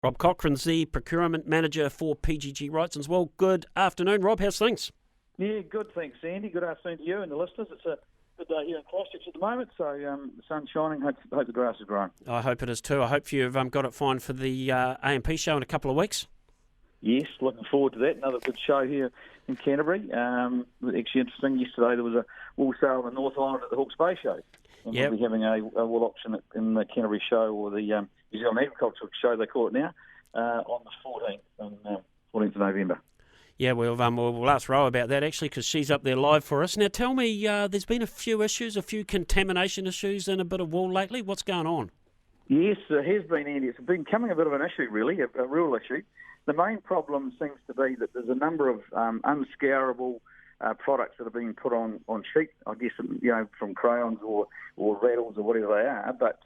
Rob Cochrane's the procurement manager for PGG Wrightson. Well, good afternoon, Rob. How's things? Yeah, good, thanks, Andy. Good afternoon to you and the listeners. It's a good day here in Christchurch at the moment, so the sun's shining. Hope the grass is growing. I hope it is too. I hope you've got it fine for the A and P show in a couple of weeks. Yes, looking forward to that. Another good show here in Canterbury. Actually interesting, yesterday there was a wool sale in the North Island at the Hawke's Bay show. And Yep. We'll be having a wool auction in the Canterbury show, or the New Zealand Agricultural Show they call it now, on the 14th of November. Yeah, we'll ask Ro about that actually, because she's up there live for us. Now tell me, there's been a few contamination issues in a bit of wool lately. What's going on? Yes, it has been, Andy. It's becoming a bit of an issue, really, a real issue. The main problem seems to be that there's a number of unscourable products that are being put on sheet, I guess, from crayons or rattles or whatever they are, but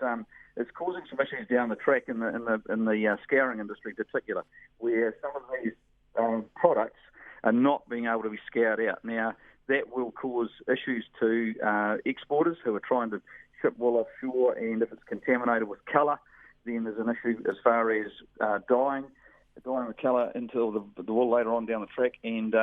it's causing some issues down the track in the scouring industry in particular, where some of these products are not being able to be scoured out. Now, that will cause issues to exporters who are trying to ship wool offshore, and if it's contaminated with colour, then there's an issue as far as dyeing the colour into the wool later on down the track, and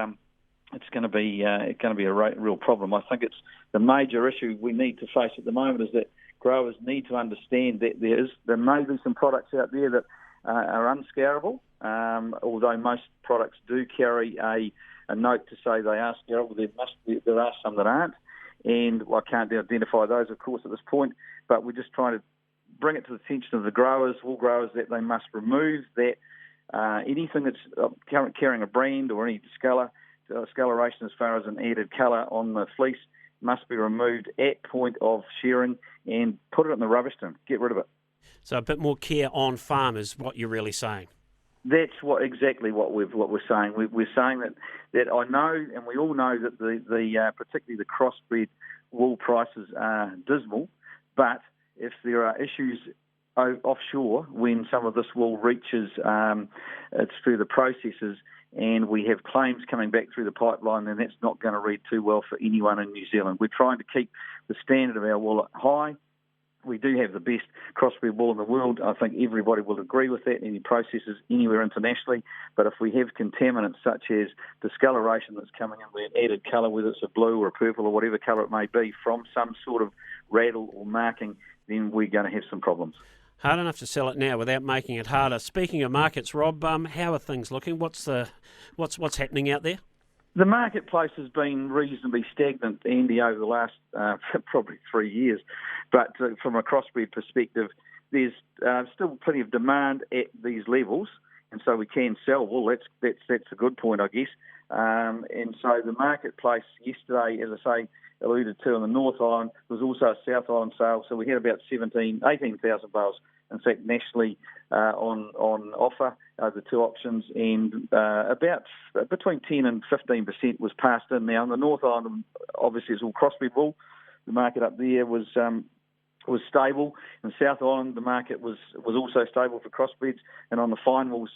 it's going to be a real problem. I think it's the major issue we need to face at the moment is that growers need to understand that there may be some products out there that are unscourable, although most products do carry a note to say they are scourable. There are some that aren't, and I can't identify those, of course, at this point, but we're just trying to bring it to the attention of the wool growers, that they must remove that anything that's carrying a brand or any discoloration as far as an added colour on the fleece must be removed at point of shearing and put it in the rubbish bin. Get rid of it. So a bit more care on farm is what you're really saying. That's exactly what we're saying. We're saying that I know, and we all know that the particularly the crossbred wool prices are dismal. But if there are issues offshore when some of this wool reaches its through the processes, and we have claims coming back through the pipeline, then that's not going to read too well for anyone in New Zealand. We're trying to keep the standard of our wool high. We do have the best crossbred wool in the world. I think everybody will agree with that, any processes anywhere internationally. But if we have contaminants such as discoloration that's coming in with added colour, whether it's a blue or a purple or whatever colour it may be, from some sort of rattle or marking, then we're going to have some problems. Hard enough to sell it now without making it harder. Speaking of markets, Rob, how are things looking? What's happening out there? The marketplace has been reasonably stagnant, Andy, over the last probably 3 years. But from a crossbred perspective, there's still plenty of demand at these levels, and so we can sell wool. That's a good point, I guess. And so the marketplace yesterday, as I say, alluded to in the North Island, there was also a South Island sale, so we had about 18,000 bales, in fact, nationally on offer, the two options, and about between 10 and 15% was passed in. Now, on the North Island, obviously it's all crossbred wool. The market up there was stable. In South Island, the market was also stable for crossbreds, and on the fine wool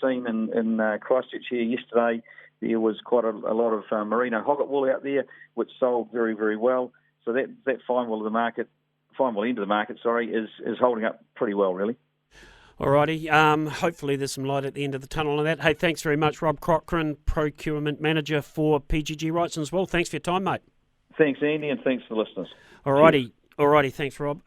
scene in Christchurch here yesterday, there was quite a lot of merino hogget wool out there, which sold very, very well. So that fine wool end of the market, is holding up pretty well, really. Alrighty, hopefully there's some light at the end of the tunnel on that. Hey, thanks very much, Rob Cochrane, procurement manager for PGG Wrightson as well. Thanks for your time, mate. Thanks, Andy, and thanks to the listeners. Alrighty, thanks, Rob.